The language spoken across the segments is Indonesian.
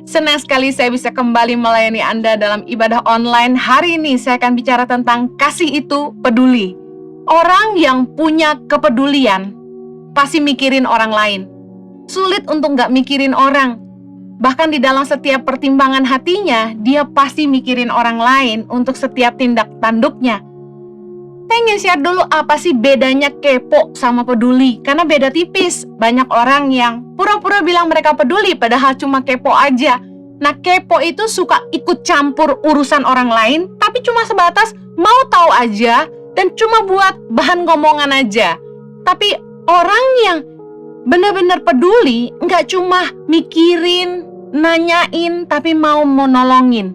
Senang sekali saya bisa kembali melayani Anda dalam ibadah online. Hari ini saya akan bicara tentang kasih itu peduli. Orang yang punya kepedulian pasti mikirin orang lain. Sulit untuk gak mikirin orang. Bahkan di dalam setiap pertimbangan hatinya, dia pasti mikirin orang lain untuk setiap tindak tanduknya. Saya ingin share dulu apa sih bedanya kepo sama peduli. Karena beda tipis. Banyak orang yang pura-pura bilang mereka peduli padahal cuma kepo aja. Nah, kepo itu suka ikut campur urusan orang lain, tapi cuma sebatas mau tahu aja dan cuma buat bahan ngomongan aja. Tapi orang yang benar-benar peduli nggak cuma mikirin, nanyain, tapi mau nolongin.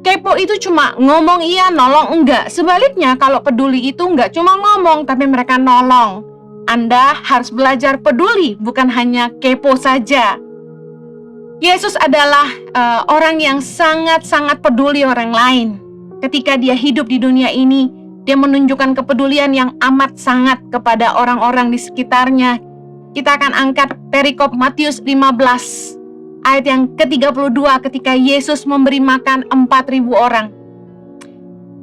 Kepo itu cuma ngomong iya, nolong enggak. Sebaliknya kalau peduli itu enggak cuma ngomong, tapi mereka nolong. Anda harus belajar peduli, bukan hanya kepo saja. Yesus adalah orang yang sangat-sangat peduli orang lain. Ketika dia hidup di dunia ini, dia menunjukkan kepedulian yang amat sangat kepada orang-orang di sekitarnya. Kita akan angkat perikop Matius 15. Ayat yang ke-32 ketika Yesus memberi makan 4.000 orang.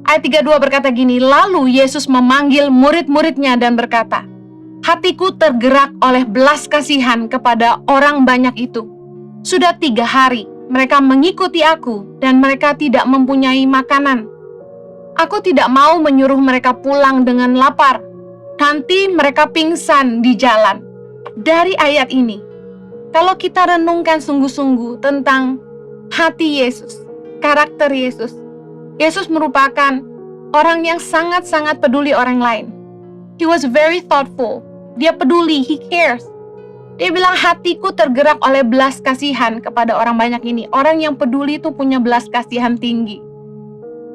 Ayat 32 berkata gini, lalu Yesus memanggil murid-muridnya dan berkata, hatiku tergerak oleh belas kasihan kepada orang banyak itu. Sudah 3 hari mereka mengikuti aku dan mereka tidak mempunyai makanan. Aku tidak mau menyuruh mereka pulang dengan lapar. Nanti mereka pingsan di jalan. Dari ayat ini, kalau kita renungkan sungguh-sungguh tentang hati Yesus, karakter Yesus, Yesus merupakan orang yang sangat-sangat peduli orang lain. He was very thoughtful. Dia peduli, he cares. Dia bilang hatiku tergerak oleh belas kasihan kepada orang banyak ini. Orang yang peduli itu punya belas kasihan tinggi.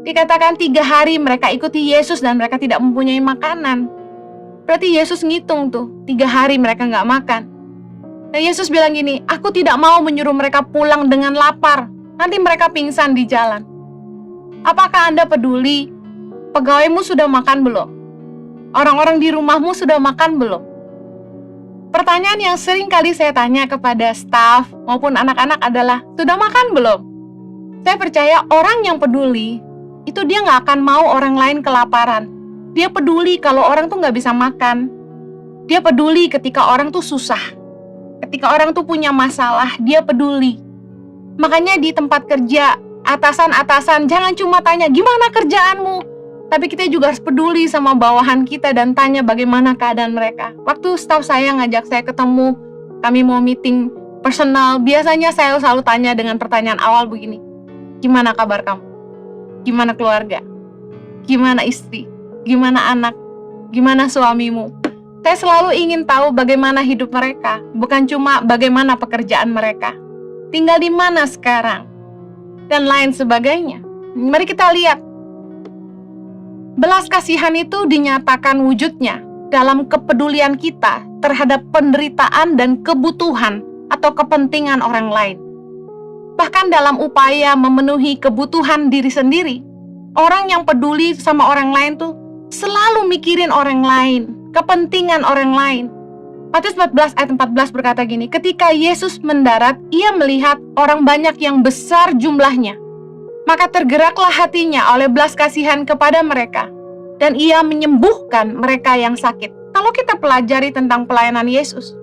Dikatakan 3 hari mereka ikuti Yesus dan mereka tidak mempunyai makanan. Berarti Yesus ngitung tuh, 3 hari mereka nggak makan. Dan Yesus bilang gini, aku tidak mau menyuruh mereka pulang dengan lapar. Nanti mereka pingsan di jalan. Apakah Anda peduli? Pegawaimu sudah makan belum? Orang-orang di rumahmu sudah makan belum? Pertanyaan yang sering kali saya tanya kepada staf maupun anak-anak adalah, sudah makan belum? Saya percaya orang yang peduli, itu dia nggak akan mau orang lain kelaparan. Dia peduli kalau orang tuh nggak bisa makan. Dia peduli ketika orang tuh susah. Ketika orang tuh punya masalah, dia peduli. Makanya di tempat kerja, atasan-atasan jangan cuma tanya, gimana kerjaanmu? Tapi kita juga harus peduli sama bawahan kita dan tanya bagaimana keadaan mereka. Waktu staf saya ngajak saya ketemu, kami mau meeting personal, biasanya saya selalu tanya dengan pertanyaan awal begini, gimana kabar kamu? Gimana keluarga? Gimana istri? Gimana anak? Gimana suamimu? Saya selalu ingin tahu bagaimana hidup mereka, bukan cuma bagaimana pekerjaan mereka. Tinggal di mana sekarang? Dan lain sebagainya. Mari kita lihat. Belas kasihan itu dinyatakan wujudnya dalam kepedulian kita terhadap penderitaan dan kebutuhan atau kepentingan orang lain. Bahkan dalam upaya memenuhi kebutuhan diri sendiri, orang yang peduli sama orang lain tuh selalu mikirin orang lain, kepentingan orang lain. Matius 14 ayat 14 berkata gini, ketika Yesus mendarat, ia melihat orang banyak yang besar jumlahnya. Maka tergeraklah hatinya oleh belas kasihan kepada mereka, dan ia menyembuhkan mereka yang sakit. Kalau kita pelajari tentang pelayanan Yesus,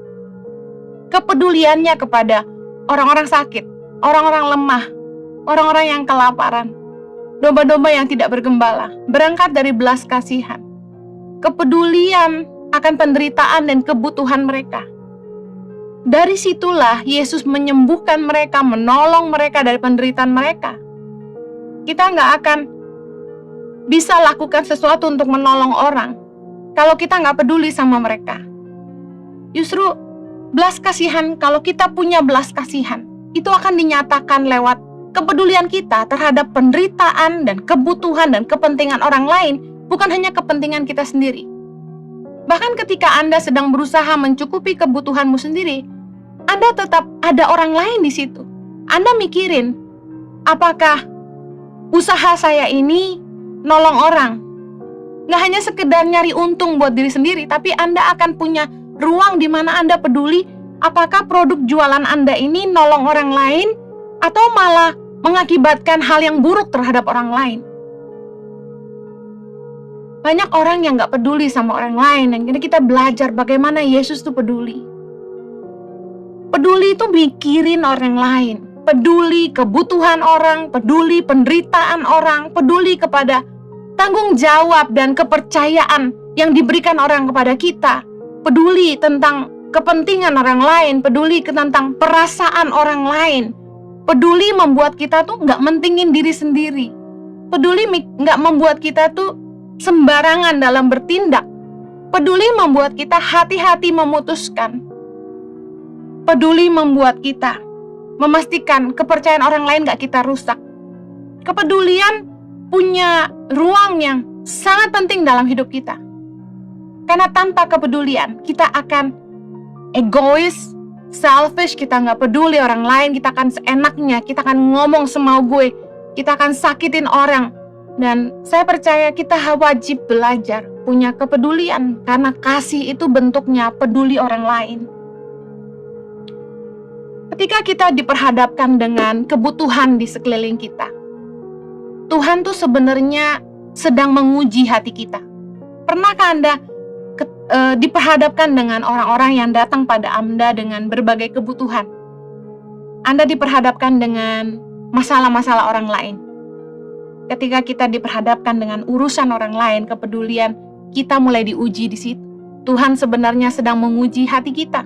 kepeduliannya kepada orang-orang sakit, orang-orang lemah, orang-orang yang kelaparan, domba-domba yang tidak bergembala, berangkat dari belas kasihan. Kepedulian akan penderitaan dan kebutuhan mereka. Dari situlah Yesus menyembuhkan mereka, menolong mereka dari penderitaan mereka. Kita nggak akan bisa lakukan sesuatu untuk menolong orang kalau kita nggak peduli sama mereka. Justru belas kasihan, kalau kita punya belas kasihan, itu akan dinyatakan lewat kepedulian kita terhadap penderitaan dan kebutuhan dan kepentingan orang lain, bukan hanya kepentingan kita sendiri. Bahkan ketika Anda sedang berusaha mencukupi kebutuhanmu sendiri, Anda tetap ada orang lain di situ. Anda mikirin, apakah usaha saya ini nolong orang? Nggak hanya sekedar nyari untung buat diri sendiri, tapi Anda akan punya ruang di mana Anda peduli, Apakah produk jualan Anda ini nolong orang lain atau malah mengakibatkan hal yang buruk terhadap orang lain? Banyak orang yang gak peduli sama orang lain, dan kita belajar bagaimana Yesus tuh peduli. Peduli itu mikirin orang lain, peduli kebutuhan orang, peduli penderitaan orang, peduli kepada tanggung jawab dan kepercayaan yang diberikan orang kepada kita, peduli tentang kepentingan orang lain, peduli tentang perasaan orang lain, peduli membuat kita tuh gak mentingin diri sendiri, peduli gak membuat kita tuh sembarangan dalam bertindak, peduli membuat kita hati-hati memutuskan, peduli membuat kita memastikan kepercayaan orang lain gak kita rusak. Kepedulian punya ruang yang sangat penting dalam hidup kita. Karena tanpa kepedulian, kita akan egois, selfish, kita gak peduli orang lain, kita akan seenaknya, kita akan ngomong semau gue, kita akan sakitin orang. Dan saya percaya kita wajib belajar punya kepedulian, karena kasih itu bentuknya peduli orang lain. Ketika kita diperhadapkan dengan kebutuhan di sekeliling kita, Tuhan tuh sebenarnya sedang menguji hati kita. Pernahkah Anda diperhadapkan dengan orang-orang yang datang pada Anda dengan berbagai kebutuhan? Anda diperhadapkan dengan masalah-masalah orang lain. Ketika kita diperhadapkan dengan urusan orang lain, kepedulian kita mulai diuji di situ. Tuhan sebenarnya sedang menguji hati kita.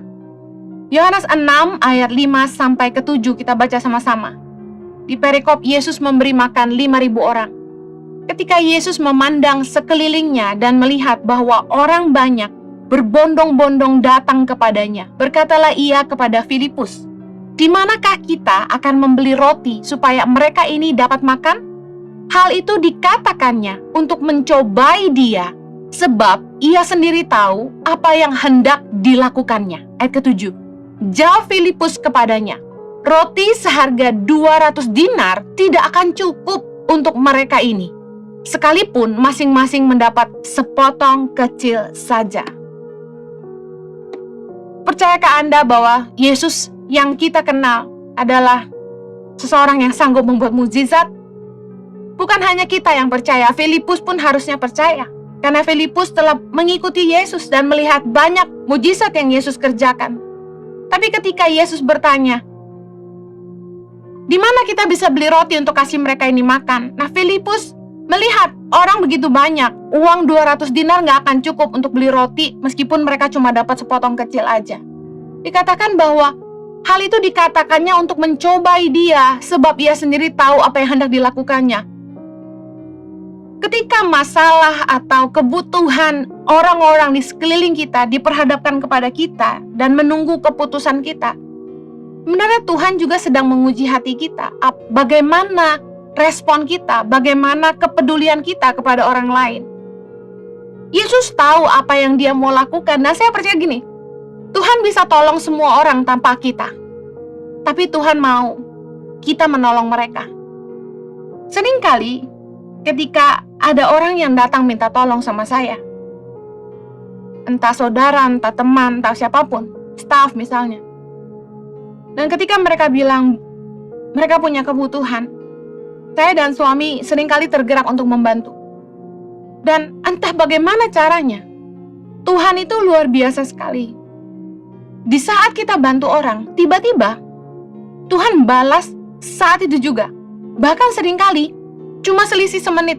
Yohanes 6 ayat 5-7 kita baca sama-sama. Di perikop Yesus memberi makan 5.000 orang. Ketika Yesus memandang sekelilingnya dan melihat bahwa orang banyak berbondong-bondong datang kepadanya, berkatalah ia kepada Filipus, "Di manakah kita akan membeli roti supaya mereka ini dapat makan?" Hal itu dikatakannya untuk mencobai dia, sebab ia sendiri tahu apa yang hendak dilakukannya. Ayat ke-7. Jawab Filipus kepadanya, "Roti seharga 200 dinar tidak akan cukup untuk mereka ini, sekalipun masing-masing mendapat sepotong kecil saja." Percayakah Anda bahwa Yesus yang kita kenal adalah seseorang yang sanggup membuat mukjizat? Bukan hanya kita yang percaya, Filipus pun harusnya percaya. Karena Filipus telah mengikuti Yesus dan melihat banyak mukjizat yang Yesus kerjakan. Tapi ketika Yesus bertanya, "Di mana kita bisa beli roti untuk kasih mereka ini makan?" Nah, Filipus melihat orang begitu banyak, uang 200 dinar gak akan cukup untuk beli roti meskipun mereka cuma dapat sepotong kecil aja. Dikatakan bahwa hal itu dikatakannya untuk mencobai dia, sebab ia sendiri tahu apa yang hendak dilakukannya. Ketika masalah atau kebutuhan orang-orang di sekeliling kita diperhadapkan kepada kita dan menunggu keputusan kita, sebenarnya Tuhan juga sedang menguji hati kita. Bagaimana respon kita, bagaimana kepedulian kita kepada orang lain. Yesus tahu apa yang dia mau lakukan, dan saya percaya gini, Tuhan bisa tolong semua orang tanpa kita. Tapi Tuhan mau kita menolong mereka. Seringkali ketika ada orang yang datang minta tolong sama saya, entah saudara, entah teman, entah siapapun, staff misalnya, dan ketika mereka bilang mereka punya kebutuhan, saya dan suami seringkali tergerak untuk membantu. Dan entah bagaimana caranya, Tuhan itu luar biasa sekali. Di saat kita bantu orang, tiba-tiba Tuhan balas saat itu juga. Bahkan seringkali cuma selisih semenit,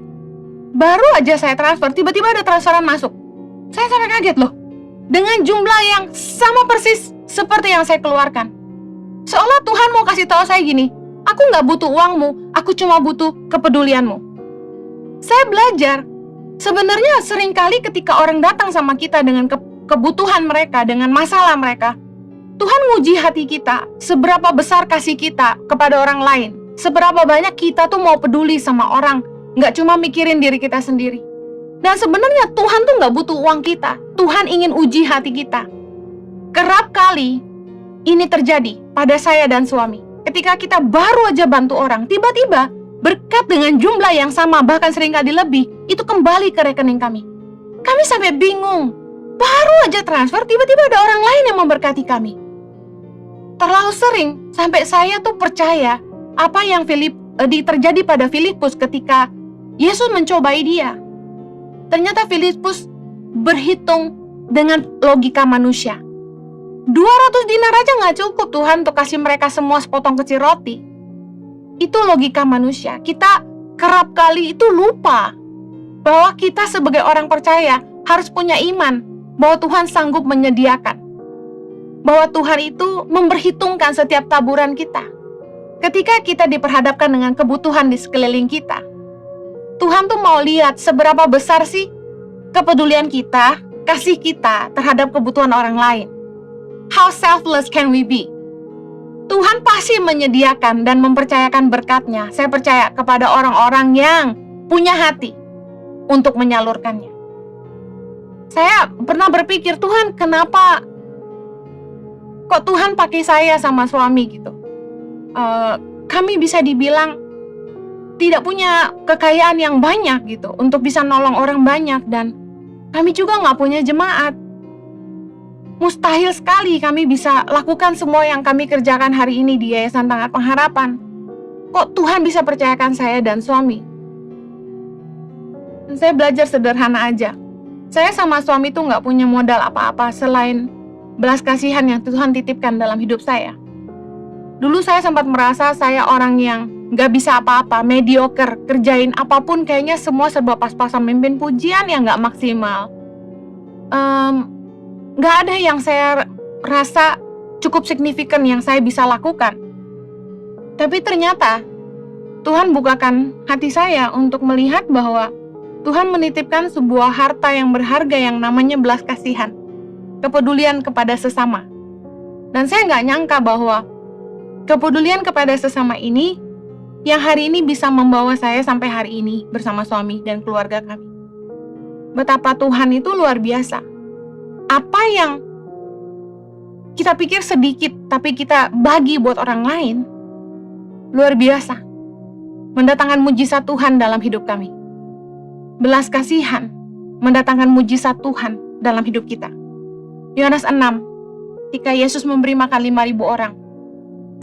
baru aja saya transfer, tiba-tiba ada transferan masuk. Saya sampai kaget loh, dengan jumlah yang sama persis seperti yang saya keluarkan. Seolah Tuhan mau kasih tahu saya gini, aku gak butuh uangmu, aku cuma butuh kepedulianmu. Saya belajar, sebenarnya seringkali ketika orang datang sama kita dengan kebutuhan mereka, dengan masalah mereka, Tuhan nguji hati kita, seberapa besar kasih kita kepada orang lain. Seberapa banyak kita tuh mau peduli sama orang, gak cuma mikirin diri kita sendiri. Dan sebenarnya Tuhan tuh gak butuh uang kita. Tuhan ingin uji hati kita. Kerap kali ini terjadi pada saya dan suami. Ketika kita baru aja bantu orang, tiba-tiba berkat dengan jumlah yang sama, bahkan seringkali lebih, itu kembali ke rekening kami. Kami sampai bingung. Baru aja transfer, tiba-tiba ada orang lain yang memberkati kami. Terlalu sering sampai saya tuh percaya apa yang terjadi pada Filipus ketika Yesus mencobai dia. Ternyata Filipus berhitung dengan logika manusia. 200 dinar aja gak cukup Tuhan untuk kasih mereka semua sepotong kecil roti. Itu logika manusia. Kita kerap kali itu lupa bahwa kita sebagai orang percaya harus punya iman bahwa Tuhan sanggup menyediakan, bahwa Tuhan itu memperhitungkan setiap taburan kita. Ketika kita diperhadapkan dengan kebutuhan di sekeliling kita, Tuhan tuh mau lihat seberapa besar sih kepedulian kita, kasih kita terhadap kebutuhan orang lain. How selfless can we be? Tuhan pasti menyediakan dan mempercayakan berkat-Nya. Saya percaya kepada orang-orang yang punya hati untuk menyalurkannya. Saya pernah berpikir, Tuhan kenapa kok Tuhan pakai saya sama suami gitu? Kami bisa dibilang tidak punya kekayaan yang banyak gitu untuk bisa nolong orang banyak, dan kami juga nggak punya jemaat. Mustahil sekali kami bisa lakukan semua yang kami kerjakan hari ini di Yayasan Tangga Pengharapan. Kok Tuhan bisa percayakan saya dan suami? Dan saya belajar sederhana aja. Saya sama suami tuh nggak punya modal apa-apa selain belas kasihan yang Tuhan titipkan dalam hidup saya. Dulu saya sempat merasa saya orang yang nggak bisa apa-apa, mediocre, kerjain apapun kayaknya semua serba pas-pasan, mimpin pujian yang nggak maksimal. Nggak ada yang saya rasa cukup signifikan yang saya bisa lakukan. Tapi ternyata Tuhan bukakan hati saya untuk melihat bahwa Tuhan menitipkan sebuah harta yang berharga yang namanya belas kasihan, kepedulian kepada sesama. Dan saya nggak nyangka bahwa kepedulian kepada sesama ini yang hari ini bisa membawa saya sampai hari ini bersama suami dan keluarga kami. Betapa Tuhan itu luar biasa. Apa yang kita pikir sedikit tapi kita bagi buat orang lain, luar biasa. Mendatangkan mujizat Tuhan dalam hidup kami. Belas kasihan mendatangkan mujizat Tuhan dalam hidup kita. Yohanes 6, ketika Yesus memberi makan 5.000 orang.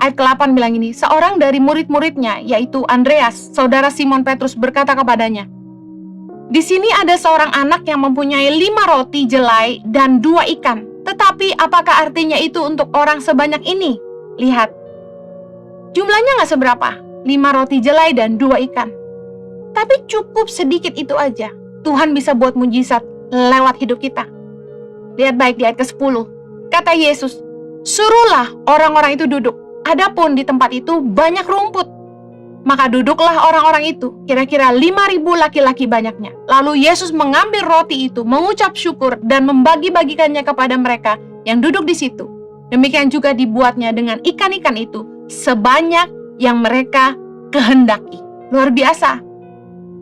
Ayat ke-8 bilang ini, seorang dari murid-muridnya, yaitu Andreas, saudara Simon Petrus, berkata kepadanya, di sini ada seorang anak yang mempunyai 5 roti jelai dan 2 ikan. Tetapi apakah artinya itu untuk orang sebanyak ini? Lihat, jumlahnya gak seberapa, 5 roti jelai dan 2 ikan. Tapi cukup sedikit itu aja, Tuhan bisa buat mujizat lewat hidup kita. Lihat baik di ayat ke-10. Kata Yesus, suruhlah orang-orang itu duduk. Adapun di tempat itu banyak rumput. Maka duduklah orang-orang itu, kira-kira 5.000 laki-laki banyaknya. Lalu Yesus mengambil roti itu, mengucap syukur dan membagi-bagikannya kepada mereka yang duduk di situ. Demikian juga dibuatnya dengan ikan-ikan itu, sebanyak yang mereka kehendaki. Luar biasa.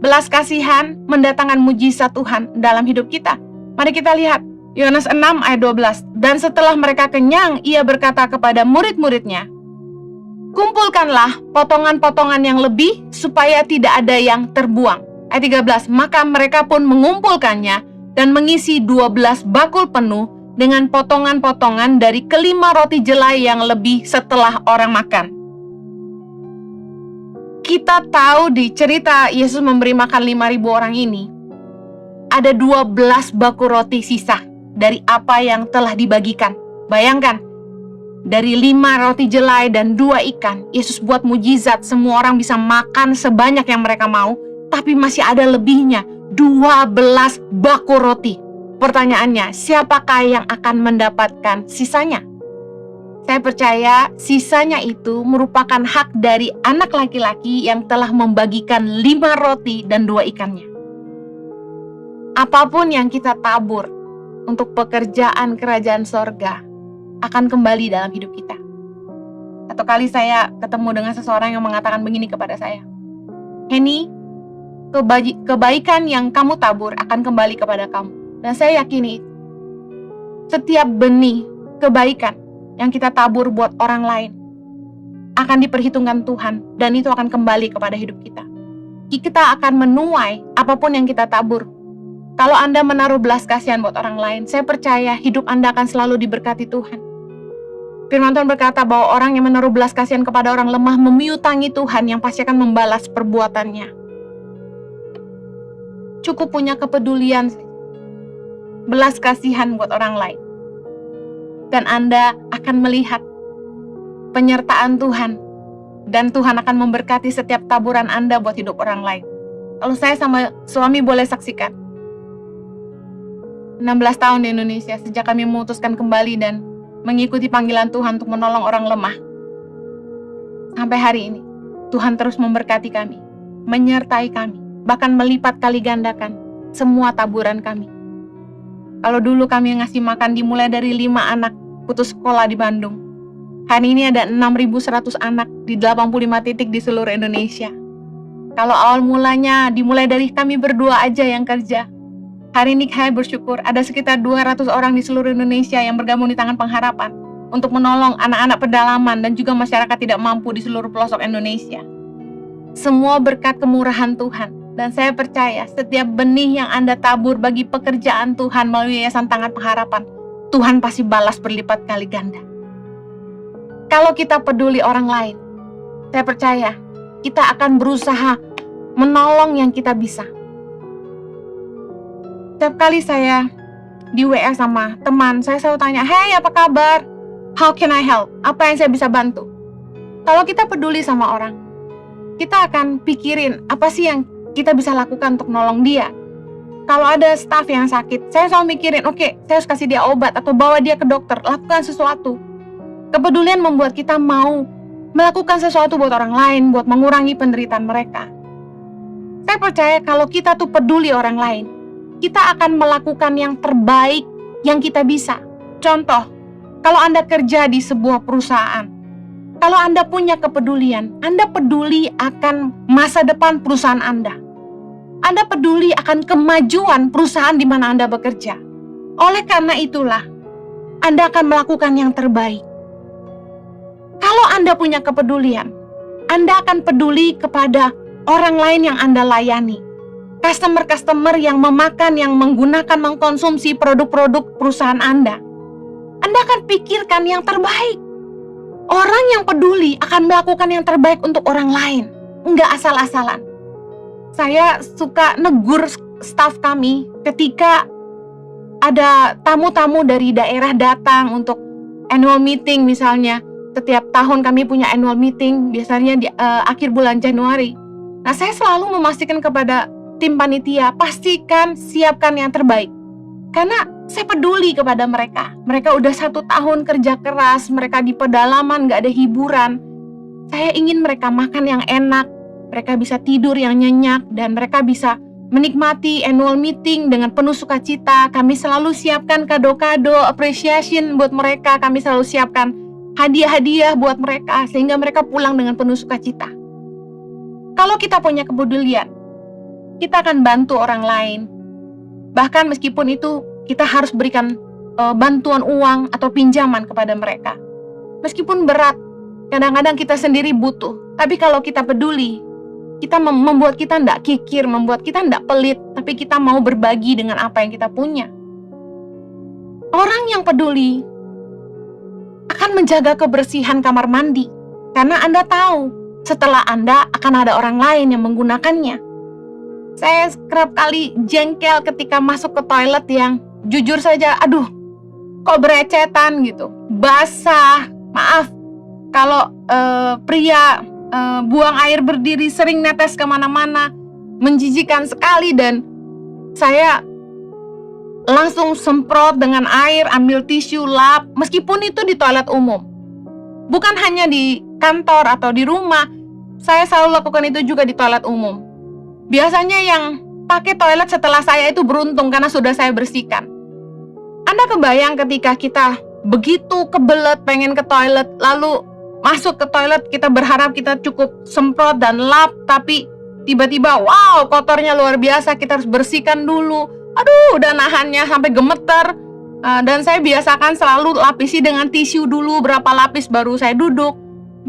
Belas kasihan mendatangkan mujizat Tuhan dalam hidup kita. Mari kita lihat Yohanes 6 ayat 12. Dan setelah mereka kenyang, ia berkata kepada murid-muridnya, kumpulkanlah potongan-potongan yang lebih supaya tidak ada yang terbuang. Ayat 13, maka mereka pun mengumpulkannya dan mengisi 12 bakul penuh dengan potongan-potongan dari kelima roti jelai yang lebih setelah orang makan. Kita tahu di cerita Yesus memberi makan 5.000 orang ini, ada 12 bakul roti sisa dari apa yang telah dibagikan. Bayangkan, dari 5 roti jelai dan 2 ikan, Yesus buat mujizat, semua orang bisa makan sebanyak yang mereka mau, tapi masih ada lebihnya, 12 bakul roti. Pertanyaannya, siapakah yang akan mendapatkan sisanya? Saya percaya sisanya itu merupakan hak dari anak laki-laki yang telah membagikan 5 roti dan 2 ikannya. Apapun yang kita tabur untuk pekerjaan kerajaan sorga akan kembali dalam hidup kita. Satu kali saya ketemu dengan seseorang yang mengatakan begini kepada saya, Henny, kebaikan yang kamu tabur akan kembali kepada kamu. Dan saya yakini setiap benih kebaikan yang kita tabur buat orang lain akan diperhitungkan Tuhan, dan itu akan kembali kepada hidup kita. Kita akan menuai apapun yang kita tabur. Kalau Anda menaruh belas kasihan buat orang lain, saya percaya hidup Anda akan selalu diberkati Tuhan. Firman Tuhan berkata bahwa orang yang menaruh belas kasihan kepada orang lemah memiutangi Tuhan yang pasti akan membalas perbuatannya. Cukup punya kepedulian, belas kasihan buat orang lain, dan Anda akan melihat penyertaan Tuhan, dan Tuhan akan memberkati setiap taburan Anda buat hidup orang lain. Kalau saya sama suami boleh saksikan, 16 tahun di Indonesia sejak kami memutuskan kembali dan mengikuti panggilan Tuhan untuk menolong orang lemah. Sampai hari ini, Tuhan terus memberkati kami, menyertai kami, bahkan melipat kali gandakan semua taburan kami. Kalau dulu kami ngasih makan dimulai dari 5 anak putus sekolah di Bandung, hari ini ada 6.100 anak di 85 titik di seluruh Indonesia. Kalau awal mulanya dimulai dari kami berdua aja yang kerja, hari ini saya bersyukur ada sekitar 200 orang di seluruh Indonesia yang bergabung di Tangan Pengharapan untuk menolong anak-anak pedalaman dan juga masyarakat tidak mampu di seluruh pelosok Indonesia. Semua berkat kemurahan Tuhan, dan saya percaya setiap benih yang Anda tabur bagi pekerjaan Tuhan melalui Yayasan Tangan Pengharapan, Tuhan pasti balas berlipat kali ganda. Kalau kita peduli orang lain, saya percaya kita akan berusaha menolong yang kita bisa. Setiap kali saya di WA sama teman, saya selalu tanya, "Hey, apa kabar? How can I help? Apa yang saya bisa bantu?" Kalau kita peduli sama orang, kita akan pikirin apa sih yang kita bisa lakukan untuk nolong dia. Kalau ada staff yang sakit, saya selalu mikirin, oke, saya harus kasih dia obat atau bawa dia ke dokter, lakukan sesuatu. Kepedulian membuat kita mau melakukan sesuatu buat orang lain, buat mengurangi penderitaan mereka. Saya percaya kalau kita tuh peduli orang lain, kita akan melakukan yang terbaik yang kita bisa. Contoh, kalau Anda kerja di sebuah perusahaan, kalau Anda punya kepedulian, Anda peduli akan masa depan perusahaan Anda. Anda peduli akan kemajuan perusahaan di mana Anda bekerja. Oleh karena itulah, Anda akan melakukan yang terbaik. Kalau Anda punya kepedulian, Anda akan peduli kepada orang lain yang Anda layani. Customer-customer yang memakan, yang menggunakan, mengkonsumsi produk-produk perusahaan Anda. Anda akan pikirkan yang terbaik. Orang yang peduli akan melakukan yang terbaik untuk orang lain, enggak asal-asalan. Saya suka negur staf kami ketika ada tamu-tamu dari daerah datang untuk annual meeting misalnya. Setiap tahun kami punya annual meeting, biasanya di akhir bulan Januari. Nah, saya selalu memastikan kepada tim panitia, pastikan siapkan yang terbaik. Karena saya peduli kepada mereka. Mereka udah 1 tahun kerja keras, mereka di pedalaman, gak ada hiburan. Saya ingin mereka makan yang enak, mereka bisa tidur yang nyenyak, dan mereka bisa menikmati annual meeting dengan penuh sukacita. Kami selalu siapkan kado-kado, appreciation buat mereka. Kami selalu siapkan hadiah-hadiah buat mereka, sehingga mereka pulang dengan penuh sukacita. Kalau kita punya kepedulian, kita akan bantu orang lain. Bahkan meskipun itu kita harus berikan bantuan uang atau pinjaman kepada mereka. Meskipun berat, kadang-kadang kita sendiri butuh. Tapi kalau kita peduli, kita membuat kita tidak kikir, membuat kita tidak pelit, tapi kita mau berbagi dengan apa yang kita punya. Orang yang peduli akan menjaga kebersihan kamar mandi, karena Anda tahu setelah Anda akan ada orang lain yang menggunakannya. Saya kerap kali jengkel ketika masuk ke toilet yang jujur saja, aduh, kok berecetan gitu, basah. Maaf, kalau pria buang air berdiri sering netes kemana-mana, menjijikan sekali, dan saya langsung semprot dengan air, ambil tisu, lap, meskipun itu di toilet umum. Bukan hanya di kantor atau di rumah, saya selalu lakukan itu juga di toilet umum. Biasanya yang pakai toilet setelah saya itu beruntung karena sudah saya bersihkan. Anda kebayang ketika kita begitu kebelet pengen ke toilet, lalu masuk ke toilet, kita berharap kita cukup semprot dan lap, tapi tiba-tiba wow, kotornya luar biasa, kita harus bersihkan dulu. Aduh, udah nahannya sampai gemeter. Dan saya biasakan selalu lapisi dengan tisu dulu, berapa lapis baru saya duduk.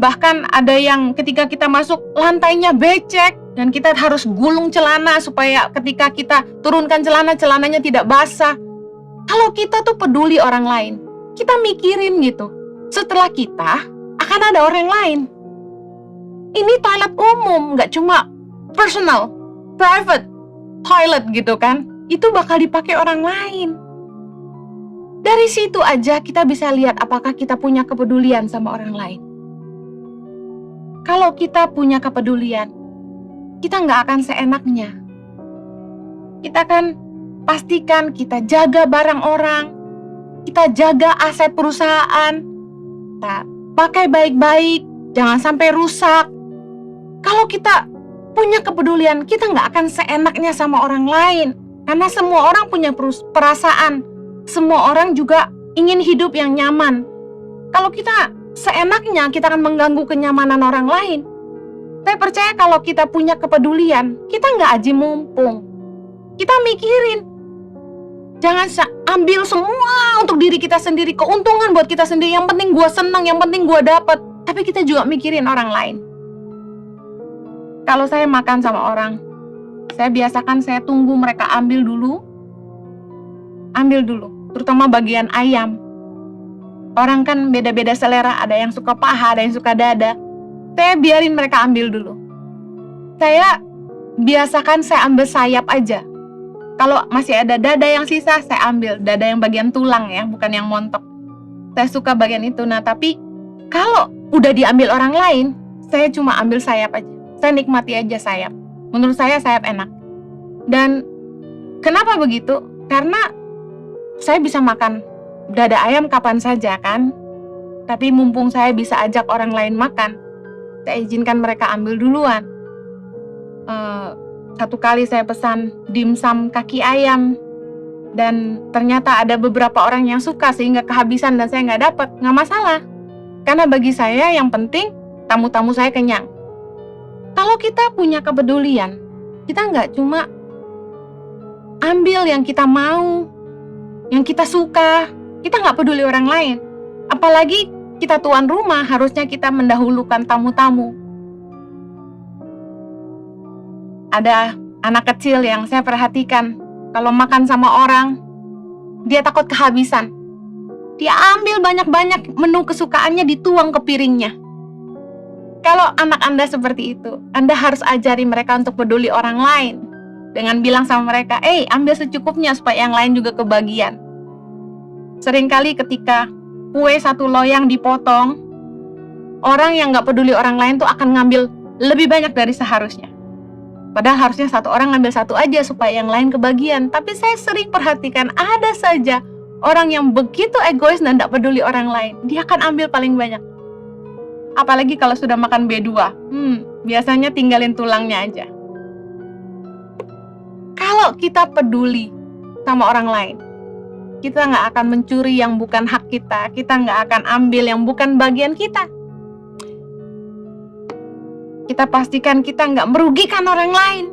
Bahkan ada yang ketika kita masuk lantainya becek, dan kita harus gulung celana supaya ketika kita turunkan celana, celananya tidak basah. Kalau kita tuh peduli orang lain, kita mikirin gitu. setelah kita akan ada orang lain. Ini toilet umum, nggak cuma personal, private toilet gitu kan. Itu bakal dipakai orang lain. Dari situ aja kita bisa lihat apakah kita punya kepedulian sama orang lain. Kalau kita punya kepedulian, kita nggak akan seenaknya. Kita akan pastikan kita jaga barang orang, kita jaga aset perusahaan, kita pakai baik-baik, jangan sampai rusak. Kalau kita punya kepedulian, kita nggak akan seenaknya sama orang lain. Karena semua orang punya perasaan, semua orang juga ingin hidup yang nyaman. Kalau kita seenaknya, kita akan mengganggu kenyamanan orang lain. Saya percaya kalau kita punya kepedulian, kita nggak aji mumpung. Kita mikirin, jangan ambil semua untuk diri kita sendiri, keuntungan buat kita sendiri. Yang penting gue senang, yang penting gue dapet. Tapi kita juga mikirin orang lain. Kalau saya makan sama orang, saya biasakan saya tunggu mereka ambil dulu, terutama bagian ayam. Orang kan beda-beda selera, ada yang suka paha, ada yang suka dada. Saya biarin mereka ambil dulu. Saya biasakan saya ambil sayap aja. Kalau masih ada dada yang sisa, saya ambil dada yang bagian tulang ya, bukan yang montok. Saya suka bagian itu. Nah, tapi kalau udah diambil orang lain, saya cuma ambil sayap aja. Saya nikmati aja sayap. Menurut saya sayap enak. Dan kenapa begitu? Karena saya bisa makan dada ayam kapan saja kan. Tapi mumpung saya bisa ajak orang lain makan, saya izinkan mereka ambil duluan. Satu kali saya pesan dimsum kaki ayam, dan ternyata ada beberapa orang yang suka sehingga kehabisan dan saya nggak dapat. Nggak masalah, karena bagi saya yang penting tamu-tamu saya kenyang. Kalau kita punya kepedulian, kita nggak cuma ambil yang kita mau, yang kita suka. Kita nggak peduli orang lain. Apalagi kita tuan rumah, harusnya kita mendahulukan tamu-tamu. Ada anak kecil yang saya perhatikan, kalau makan sama orang, dia takut kehabisan. Dia ambil banyak-banyak menu kesukaannya, dituang ke piringnya. Kalau anak Anda seperti itu, Anda harus ajari mereka untuk peduli orang lain. Dengan bilang sama mereka, ambil secukupnya supaya yang lain juga kebagian. Seringkali ketika kue satu loyang dipotong, orang yang gak peduli orang lain tuh akan ngambil lebih banyak dari seharusnya. Padahal harusnya satu orang ngambil satu aja supaya yang lain kebagian. Tapi saya sering perhatikan ada saja orang yang begitu egois dan gak peduli orang lain. Dia akan ambil paling banyak. Apalagi kalau sudah makan B2, biasanya tinggalin tulangnya aja. Kalau kita peduli sama orang lain, kita gak akan mencuri yang bukan hak kita. Kita gak akan ambil yang bukan bagian kita. Kita pastikan kita nggak merugikan orang lain.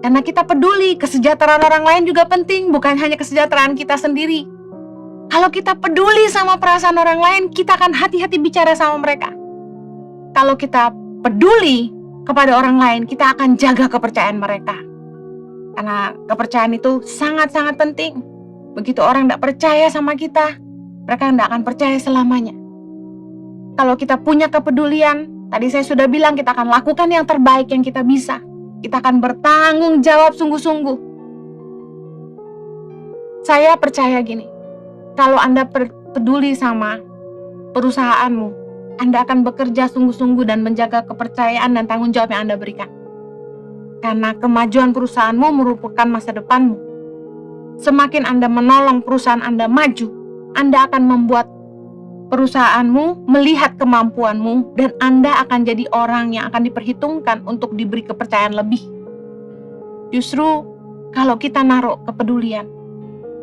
Karena kita peduli, kesejahteraan orang lain juga penting, bukan hanya kesejahteraan kita sendiri. Kalau kita peduli sama perasaan orang lain, kita akan hati-hati bicara sama mereka. Kalau kita peduli kepada orang lain, kita akan jaga kepercayaan mereka. Karena kepercayaan itu sangat-sangat penting. Begitu orang nggak percaya sama kita, mereka nggak akan percaya selamanya. Kalau kita punya kepedulian, tadi saya sudah bilang kita akan lakukan yang terbaik yang kita bisa. Kita akan bertanggung jawab sungguh-sungguh. Saya percaya gini, kalau Anda peduli sama perusahaanmu, Anda akan bekerja sungguh-sungguh dan menjaga kepercayaan dan tanggung jawab yang Anda berikan. Karena kemajuan perusahaanmu merupakan masa depanmu. Semakin Anda menolong perusahaan Anda maju, Anda akan membuat perusahaanmu melihat kemampuanmu, dan Anda akan jadi orang yang akan diperhitungkan untuk diberi kepercayaan lebih. Justru kalau kita naruh kepedulian,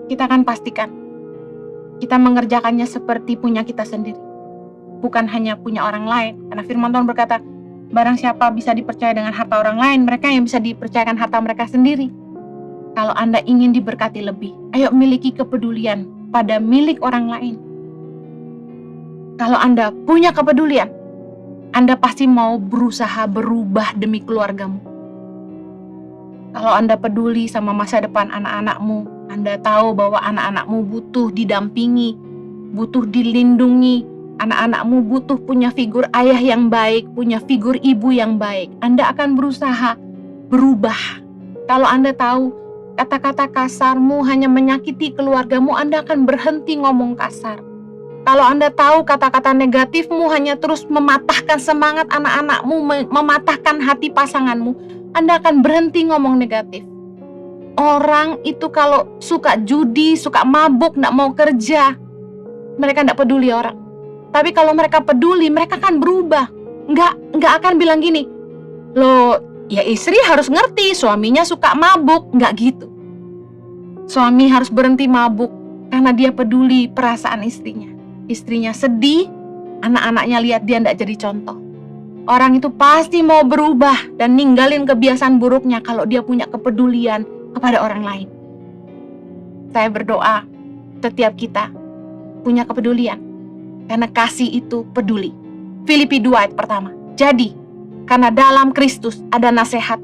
kita akan pastikan kita mengerjakannya seperti punya kita sendiri, bukan hanya punya orang lain. Karena firman Tuhan berkata, barang siapa bisa dipercaya dengan harta orang lain, mereka yang bisa dipercayakan harta mereka sendiri. Kalau Anda ingin diberkati lebih, ayo miliki kepedulian pada milik orang lain. Kalau Anda punya kepedulian, Anda pasti mau berusaha berubah demi keluargamu. Kalau Anda peduli sama masa depan anak-anakmu, Anda tahu bahwa anak-anakmu butuh didampingi, butuh dilindungi, Anak-anakmu butuh punya figur ayah yang baik, punya figur ibu yang baik. Anda akan berusaha berubah. Kalau Anda tahu kata-kata kasarmu hanya menyakiti keluargamu, Anda akan berhenti ngomong kasar. Kalau Anda tahu kata-kata negatifmu hanya terus mematahkan semangat anak-anakmu, mematahkan hati pasanganmu, Anda akan berhenti ngomong negatif. Orang itu kalau suka judi, suka mabuk, gak mau kerja, mereka gak peduli orang. Tapi kalau mereka peduli, mereka akan berubah. Nggak akan bilang gini, loh ya istri harus ngerti suaminya suka mabuk. Nggak gitu. Suami harus berhenti mabuk karena dia peduli perasaan istrinya. Istrinya sedih, anak-anaknya lihat dia nggak jadi contoh. Orang itu pasti mau berubah dan ninggalin kebiasaan buruknya kalau dia punya kepedulian kepada orang lain. Saya berdoa setiap kita punya kepedulian. Karena kasih itu peduli. Filipi 2 ayat pertama. Jadi, karena dalam Kristus ada nasihat,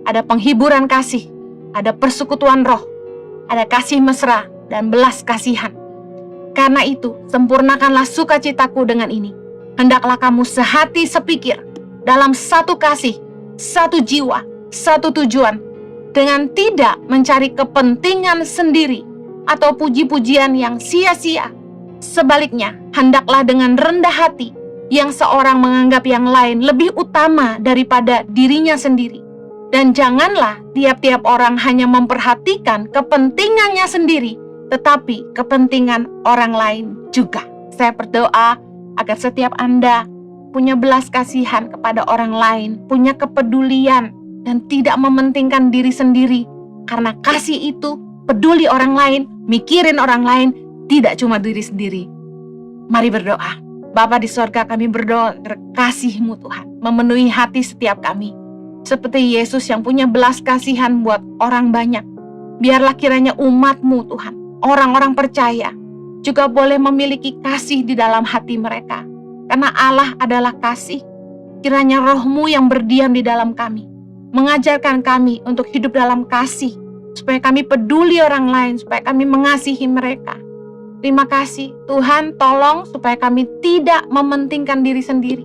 ada penghiburan kasih, ada persekutuan roh, ada kasih mesra dan belas kasihan. Karena itu, sempurnakanlah sukacitaku dengan ini. Hendaklah kamu sehati sepikir, dalam satu kasih, satu jiwa, satu tujuan, dengan tidak mencari kepentingan sendiri atau puji-pujian yang sia-sia. Sebaliknya, hendaklah dengan rendah hati yang seorang menganggap yang lain lebih utama daripada dirinya sendiri. Dan janganlah tiap-tiap orang hanya memperhatikan kepentingannya sendiri, tetapi kepentingan orang lain juga. Saya berdoa agar setiap Anda punya belas kasihan kepada orang lain, punya kepedulian, dan tidak mementingkan diri sendiri. Karena kasih itu peduli orang lain, mikirin orang lain, tidak cuma diri sendiri. Mari berdoa. Bapa di sorga, kami berdoa kasih-Mu Tuhan memenuhi hati setiap kami. Seperti Yesus yang punya belas kasihan buat orang banyak. Biarlah kiranya umat-Mu Tuhan, orang-orang percaya, juga boleh memiliki kasih di dalam hati mereka. Karena Allah adalah kasih. Kiranya Roh-Mu yang berdiam di dalam kami, mengajarkan kami untuk hidup dalam kasih, supaya kami peduli orang lain, supaya kami mengasihi mereka. Terima kasih Tuhan, tolong supaya kami tidak mementingkan diri sendiri,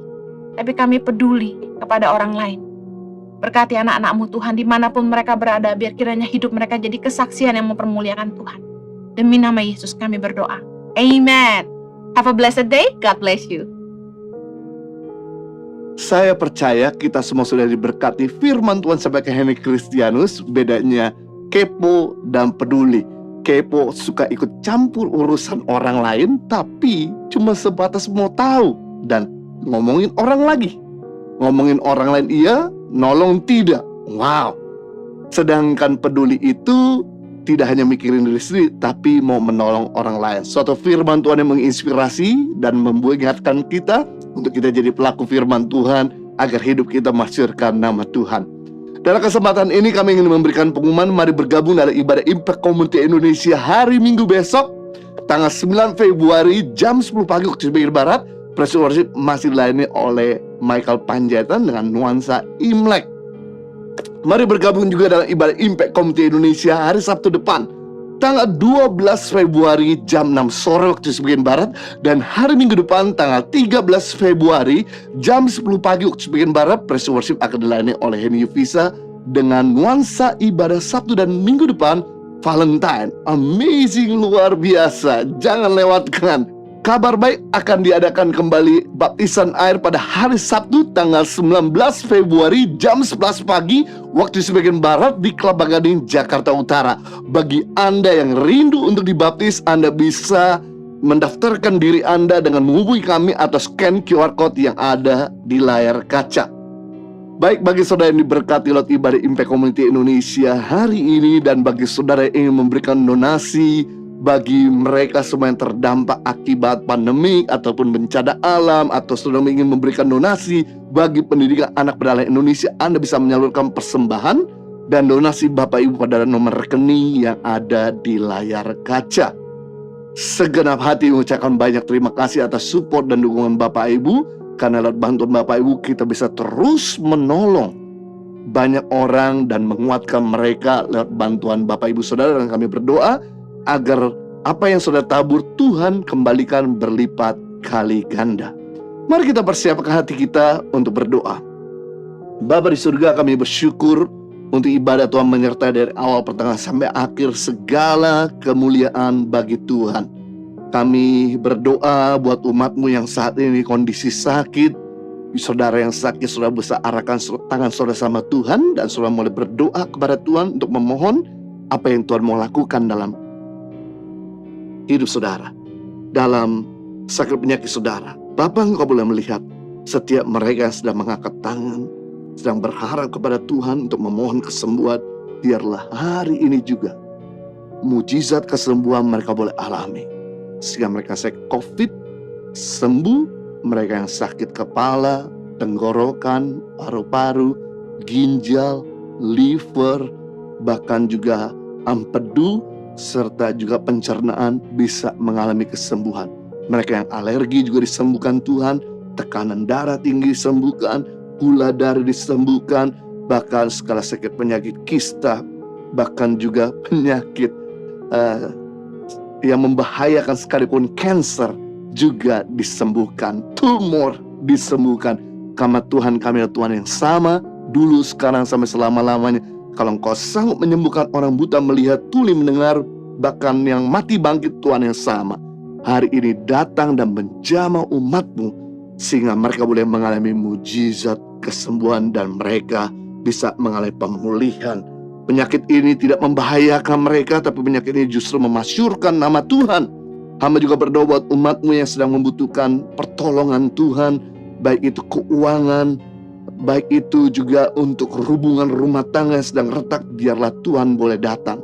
tapi kami peduli kepada orang lain. Berkati anak-anak-Mu Tuhan dimanapun mereka berada, biar kiranya hidup mereka jadi kesaksian yang mempermuliakan Tuhan. Demi nama Yesus kami berdoa. Amen. Have a blessed day. God bless you. Saya percaya kita semua sudah diberkati firman Tuhan sebagai Henry Kristianus. Bedanya kepo dan peduli. Kepo suka ikut campur urusan orang lain, tapi cuma sebatas mau tahu dan ngomongin orang lagi. Ngomongin orang lain iya, nolong tidak. Wow. Sedangkan peduli itu tidak hanya mikirin diri sendiri, tapi mau menolong orang lain. Suatu firman Tuhan yang menginspirasi dan mengingatkan kita untuk kita jadi pelaku firman Tuhan, agar hidup kita masyurkan nama Tuhan. Dalam kesempatan ini kami ingin memberikan pengumuman. Mari bergabung dalam ibadah Impact Community Indonesia hari Minggu besok, tanggal 9 Februari jam 10 pagi waktu Indonesia Barat. Praise worship masih dilayani oleh Michael Panjaitan dengan nuansa Imlek. Mari bergabung juga dalam ibadah Impact Community Indonesia hari Sabtu depan, tanggal 12 Februari jam 6 sore waktu sebagian Barat. Dan hari Minggu depan tanggal 13 Februari jam 10 pagi waktu sebagian Barat. Praise worship akan dilayani oleh Henny Yuvisa dengan nuansa ibadah Sabtu dan Minggu depan Valentine. Amazing, luar biasa, jangan lewatkan. Kabar baik, akan diadakan kembali baptisan air pada hari Sabtu tanggal 19 Februari jam 11 pagi waktu sebagian Barat di Kelapa Gading, Jakarta Utara. Bagi Anda yang rindu untuk dibaptis, Anda bisa mendaftarkan diri Anda dengan menghubungi kami atau scan QR Code yang ada di layar kaca. Baik, bagi saudara yang diberkati lewat ibadah Impact Community Indonesia hari ini, dan bagi saudara yang ingin memberikan donasi bagi mereka semua yang terdampak akibat pandemik ataupun bencana alam, atau saudara ingin memberikan donasi bagi pendidikan anak berdalam Indonesia, Anda bisa menyalurkan persembahan dan donasi Bapak Ibu pada nomor rekening yang ada di layar kaca. Segenap hati mengucapkan banyak terima kasih atas support dan dukungan Bapak Ibu, karena lewat bantuan Bapak Ibu kita bisa terus menolong banyak orang dan menguatkan mereka lewat bantuan Bapak Ibu Saudara. Dan kami berdoa agar apa yang saudara tabur Tuhan kembalikan berlipat kali ganda. Mari kita persiapkan hati kita untuk berdoa. Bapa di surga, kami bersyukur untuk ibadah Tuhan menyertai dari awal pertengahan sampai akhir. Segala kemuliaan bagi Tuhan. Kami berdoa buat umat-Mu yang saat ini kondisi sakit. Saudara yang sakit sudah bisa arahkan tangan saudara sama Tuhan, dan saudara mulai berdoa kepada Tuhan untuk memohon apa yang Tuhan mau lakukan dalam hidup saudara, dalam sakit penyakit saudara. Bapa, Engkau boleh melihat setiap mereka yang sedang mengangkat tangan, sedang berharap kepada Tuhan untuk memohon kesembuhan. Biarlah hari ini juga mujizat kesembuhan mereka boleh alami, sehingga mereka sakit COVID sembuh, mereka yang sakit kepala, tenggorokan, paru-paru, ginjal, liver, bahkan juga empedu, serta juga pencernaan bisa mengalami kesembuhan. Mereka yang alergi juga disembuhkan Tuhan, tekanan darah tinggi disembuhkan, gula darah disembuhkan, bahkan segala sakit penyakit kista, bahkan juga penyakit yang membahayakan sekalipun kanker juga disembuhkan, tumor disembuhkan. Karena Tuhan kami adalah Tuhan yang sama, dulu, sekarang, sampai selama-lamanya. Kalau Engkau sanggup menyembuhkan orang buta melihat, tuli mendengar, bahkan yang mati bangkit, Tuhan yang sama hari ini datang dan menjamah umat-Mu, sehingga mereka boleh mengalami mujizat kesembuhan dan mereka bisa mengalami pemulihan. Penyakit ini tidak membahayakan mereka, tapi penyakit ini justru memasyurkan nama Tuhan. Hamba juga berdoa buat umat-Mu yang sedang membutuhkan pertolongan Tuhan, baik itu keuangan, baik itu juga untuk hubungan rumah tangga yang sedang retak. Biarlah Tuhan boleh datang,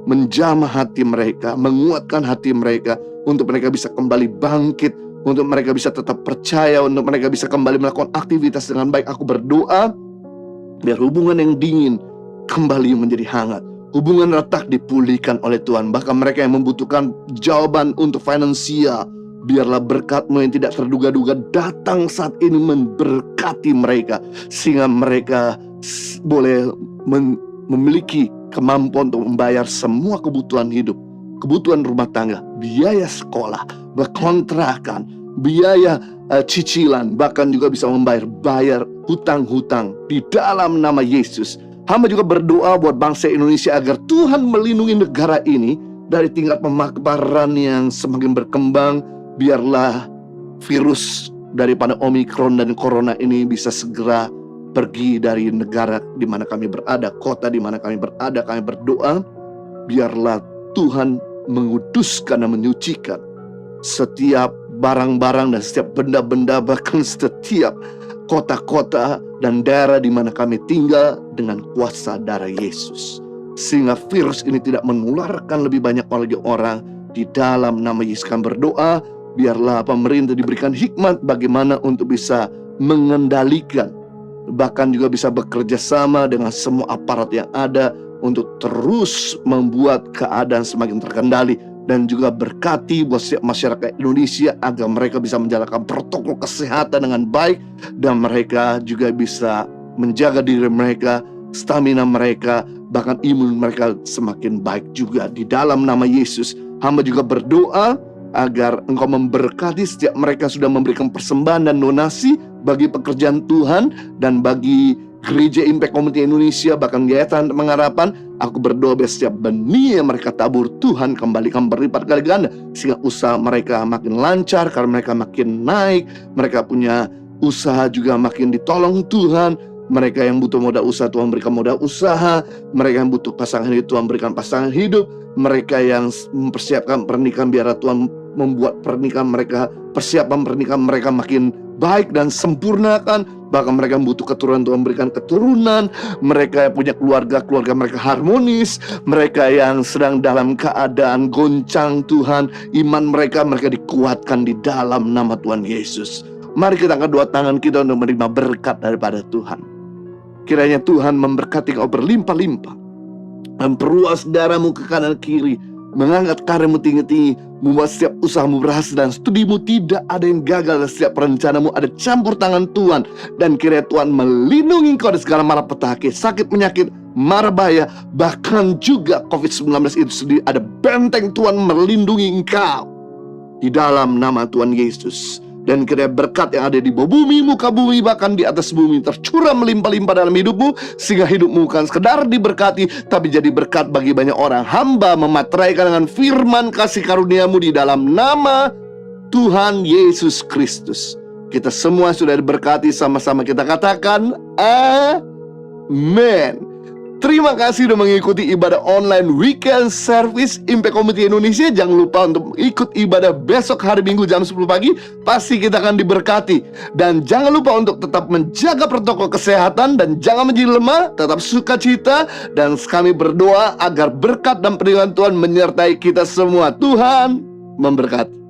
menjamah hati mereka, menguatkan hati mereka, untuk mereka bisa kembali bangkit, untuk mereka bisa tetap percaya, untuk mereka bisa kembali melakukan aktivitas dengan baik. Aku berdoa biar hubungan yang dingin kembali menjadi hangat, hubungan retak dipulihkan oleh Tuhan. Bahkan mereka yang membutuhkan jawaban untuk finansial, biarlah berkat-Mu yang tidak terduga-duga datang saat ini memberkati mereka, sehingga mereka boleh memiliki kemampuan untuk membayar semua kebutuhan hidup, kebutuhan rumah tangga, biaya sekolah, kontrakan, biaya cicilan, bahkan juga bisa bayar hutang-hutang di dalam nama Yesus. Hamba juga berdoa buat bangsa Indonesia agar Tuhan melindungi negara ini dari tingkat pemakbaran yang semakin berkembang. Biarlah virus daripada Omikron dan Corona ini bisa segera pergi dari negara di mana kami berada, kota di mana kami berada. Kami berdoa biarlah Tuhan menguduskan dan menyucikan setiap barang-barang dan setiap benda-benda, bahkan setiap kota-kota dan daerah di mana kami tinggal dengan kuasa darah Yesus, sehingga virus ini tidak menularkan lebih banyak lagi orang. Di dalam nama Yesus kami berdoa, biarlah pemerintah diberikan hikmat bagaimana untuk bisa mengendalikan, bahkan juga bisa bekerja sama dengan semua aparat yang ada untuk terus membuat keadaan semakin terkendali. Dan juga berkati buat setiap masyarakat Indonesia agar mereka bisa menjalankan protokol kesehatan dengan baik, dan mereka juga bisa menjaga diri mereka, stamina mereka, bahkan imun mereka semakin baik juga. Di dalam nama Yesus, hamba juga berdoa agar Engkau memberkati setiap mereka sudah memberikan persembahan dan donasi bagi pekerjaan Tuhan dan bagi Gereja Impact Community Indonesia, bahkan Yayasan Pengharapan. Aku berdoa biar setiap benih yang mereka tabur, Tuhan kembalikan berlipat kali ganda, sehingga usaha mereka makin lancar, karena mereka makin naik. Mereka punya usaha juga makin ditolong Tuhan. Mereka yang butuh modal usaha, Tuhan berikan modal usaha. Mereka yang butuh pasangan hidup, Tuhan berikan pasangan hidup. Mereka yang mempersiapkan pernikahan, biarlah Tuhan membuat pernikahan mereka, persiapan pernikahan mereka makin baik dan sempurnakan. Bahkan mereka butuh keturunan, Tuhan berikan keturunan. Mereka yang punya keluarga mereka harmonis. Mereka yang sedang dalam keadaan goncang, Tuhan, iman mereka dikuatkan di dalam nama Tuhan Yesus. Mari kita angkat dua tangan kita untuk menerima berkat daripada Tuhan. Kiranya Tuhan memberkati kau berlimpah-limpah, memperluas darahmu ke kanan kiri, mengangkat karirmu tinggi-tinggi, membuat setiap usahamu berhasil dan studimu tidak ada yang gagal, dan setiap rencanamu ada campur tangan Tuhan. Dan kiranya Tuhan melindungi engkau dari segala malapetaka, sakit penyakit, mara bahaya, bahkan juga COVID-19 itu sendiri ada benteng Tuhan melindungi engkau. di dalam nama Tuhan Yesus. Dan kiranya berkat yang ada di bawah bumi, muka bumi, bahkan di atas bumi tercurah melimpah-limpah dalam hidupmu, sehingga hidupmu bukan sekedar diberkati, tapi jadi berkat bagi banyak orang. Hamba memateraikan dengan firman kasih karuniamu di dalam nama Tuhan Yesus Kristus. Kita semua sudah diberkati, sama-sama kita katakan amin. Terima kasih sudah mengikuti ibadah online weekend service Impact Community Indonesia. Jangan lupa untuk ikut ibadah besok hari Minggu jam 10 pagi. Pasti kita akan diberkati. Dan jangan lupa untuk tetap menjaga protokol kesehatan dan jangan menjadi lemah, tetap sukacita. Dan kami berdoa agar berkat dan perlindungan Tuhan menyertai kita semua. Tuhan memberkati.